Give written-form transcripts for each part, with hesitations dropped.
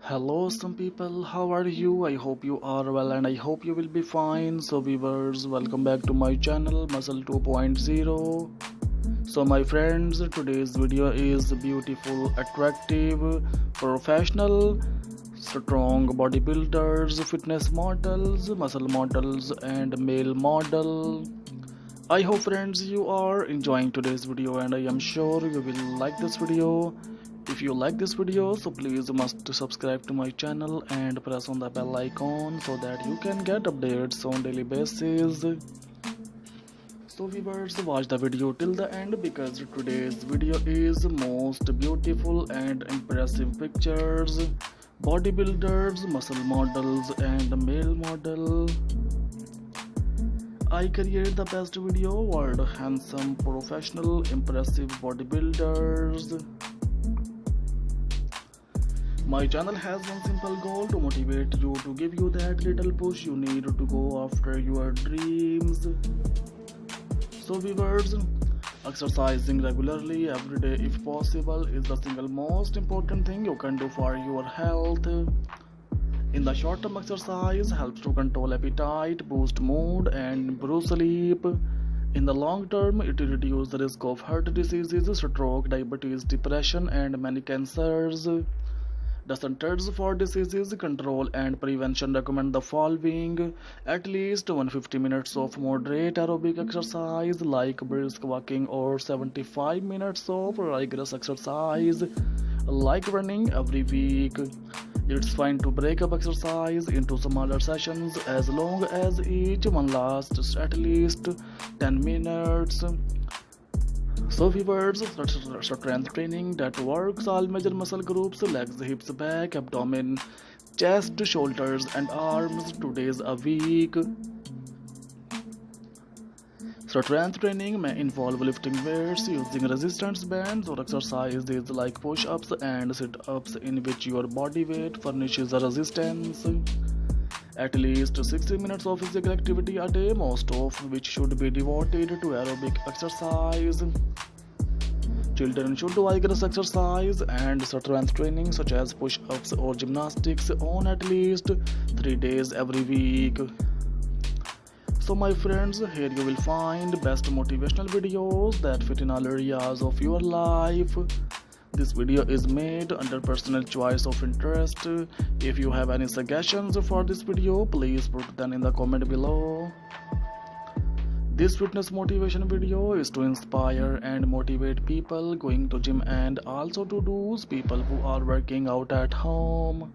Hello, some people. How are you? I hope you are well and I hope you will be fine. So, viewers, welcome back to my channel Muscle 2.0. So, my friends, today's video is beautiful, attractive, professional, strong bodybuilders, fitness models, muscle models, and male model. I hope, friends, you are enjoying today's video and I am sure you will like this video. If you like this video, so please must subscribe to my channel and press on the bell icon so that you can get updates on daily basis. So viewers, watch the video till the end because today's video is most beautiful and impressive pictures, bodybuilders, muscle models and male model. I create the best video world handsome, professional, impressive bodybuilders. My channel has one simple goal to motivate you, to give you that little push you need to go after your dreams. So viewers, exercising regularly every day if possible is the single most important thing you can do for your health. In the short term, exercise helps to control appetite, boost mood and improve sleep. In the long term, it reduces the risk of heart diseases, stroke, diabetes, depression and many cancers. The Centers for Disease Control and Prevention recommend the following: at least 150 minutes of moderate aerobic exercise like brisk walking or 75 minutes of rigorous exercise like running every week. It's fine to break up exercise into smaller sessions as long as each one lasts at least 10 minutes. So viewers, strength training that works all major muscle groups: legs, hips, back, abdomen, chest, shoulders and arms 2 days a week. Strength training may involve lifting weights, using resistance bands or exercises like push-ups and sit-ups in which your body weight furnishes a resistance. At least 60 minutes of physical activity a day, most of which should be devoted to aerobic exercise. Children should do vigorous exercise and strength training such as push-ups or gymnastics on at least 3 days every week. So my friends, here you will find best motivational videos that fit in all areas of your life. This video is made under personal choice of interest. If you have any suggestions for this video, please put them in the comment below. This fitness motivation video is to inspire and motivate people going to gym and also to those people who are working out at home.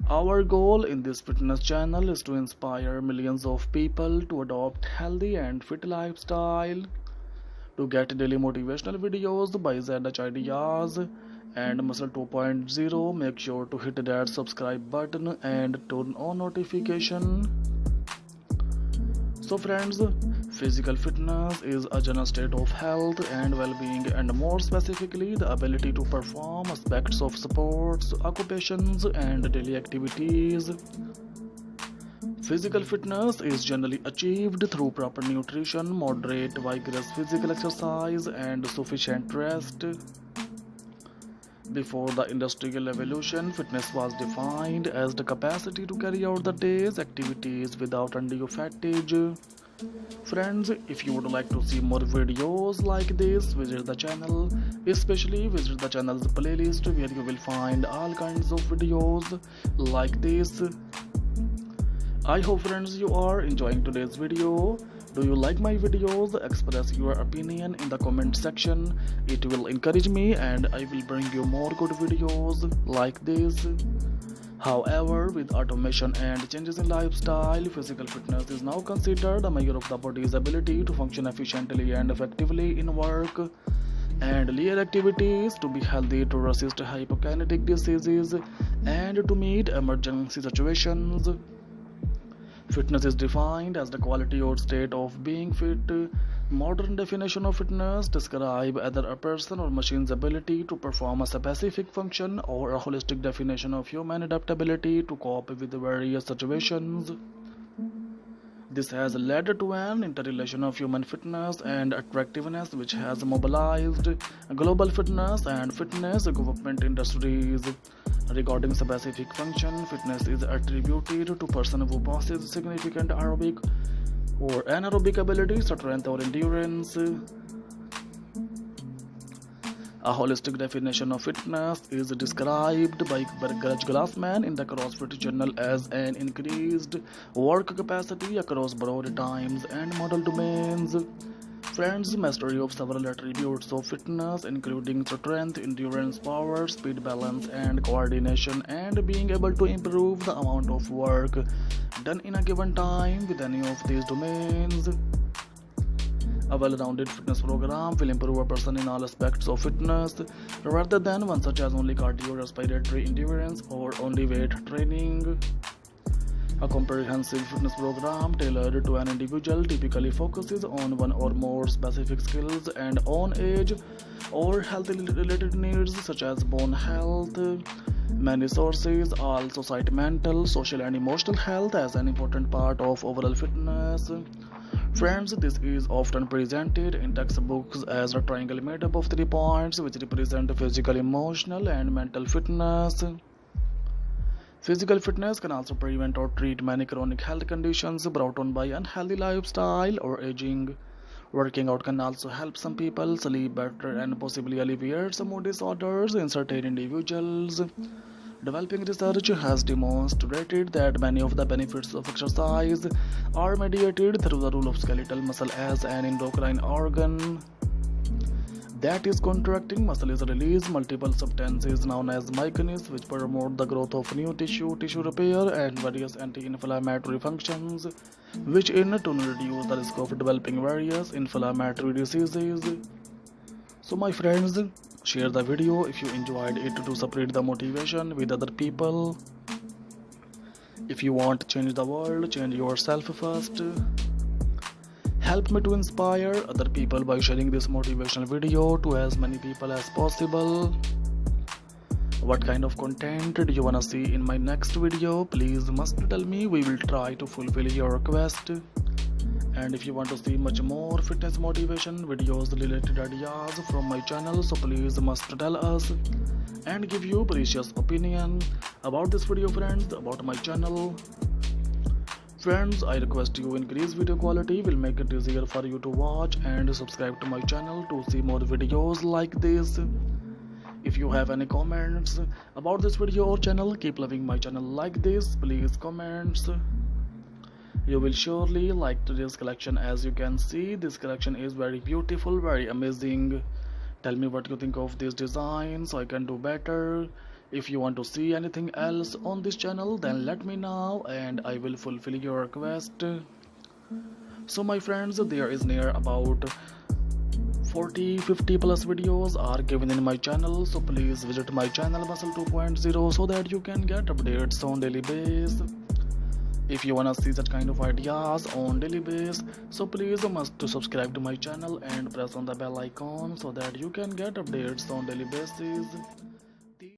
Our goal in this fitness channel is to inspire millions of people to adopt healthy and fit lifestyle. To get daily motivational videos by ZH Ideas and Muscle 2.0, make sure to hit that subscribe button and turn on notification. So friends, physical fitness is a general state of health and well-being, and more specifically the ability to perform aspects of sports, occupations and daily activities. Physical fitness is generally achieved through proper nutrition, moderate vigorous physical exercise and sufficient rest. Before the industrial revolution, fitness was defined as the capacity to carry out the day's activities without undue fatigue. Friends, if you would like to see more videos like this, visit the channel, especially visit the channel's playlist where you will find all kinds of videos like this. I hope friends you are enjoying today's video. Do you like my videos? Express your opinion in the comment section. It will encourage me and I will bring you more good videos like this. However, with automation and changes in lifestyle, physical fitness is now considered a measure of the body's ability to function efficiently and effectively in work and leisure activities, to be healthy, to resist hypokinetic diseases and to meet emergency situations. Fitness is defined as the quality or state of being fit. Modern definition of fitness describe either a person or machine's ability to perform a specific function, or a holistic definition of human adaptability to cope with various situations. This has led to an interrelation of human fitness and attractiveness which has mobilized global fitness and fitness equipment industries. Regarding specific function, fitness is attributed to person who possesses significant aerobic or anaerobic ability, strength or endurance. A holistic definition of fitness is described by Garage Glassman in the CrossFit Journal as an increased work capacity across broad times and model domains. Friends, mastery of several attributes of fitness, including strength, endurance, power, speed, balance, and coordination, and being able to improve the amount of work done in a given time with any of these domains. A well-rounded fitness program will improve a person in all aspects of fitness rather than one such as only cardio, respiratory endurance, or only weight training. A comprehensive fitness program tailored to an individual typically focuses on one or more specific skills and on age or health-related needs such as bone health. Many sources also cite mental, social, and emotional health as an important part of overall fitness. Friends, this is often presented in textbooks as a triangle made up of 3 points which represent physical, emotional, and mental fitness. Physical fitness can also prevent or treat many chronic health conditions brought on by unhealthy lifestyle or aging. Working out can also help some people sleep better and possibly alleviate some mood disorders in certain individuals. Developing research has demonstrated that many of the benefits of exercise are mediated through the role of skeletal muscle as an endocrine organ. That is, contracting muscle is release multiple substances known as myokines which promote the growth of new tissue repair, and various anti-inflammatory functions, which in turn reduce the risk of developing various inflammatory diseases. So my friends, share the video if you enjoyed it to spread the motivation with other people. If you want to change the world, change yourself first. Help me to inspire other people by sharing this motivational video to as many people as possible. What kind of content do you wanna see in my next video? Please must tell me. We will try to fulfill your request. And if you want to see much more fitness motivation videos related ideas from my channel, so please must tell us and give your precious opinion about this video, friends, about my channel. Friends, I request you increase video quality, will make it easier for you to watch, and subscribe to my channel to see more videos like this. If you have any comments about this video or channel, keep loving my channel like this, please comments. You will surely like today's collection. As you can see, this collection is very beautiful, very amazing. Tell me what you think of this design so I can do better. If you want to see anything else on this channel, then let me know and I will fulfill your request. So my friends, there is near about 40-50 plus videos are given in my channel, so please visit my channel Muscle 2.0 so that you can get updates on daily basis. If you wanna see such kind of ideas on daily basis, so please must to subscribe to my channel and press on the bell icon so that you can get updates on daily basis.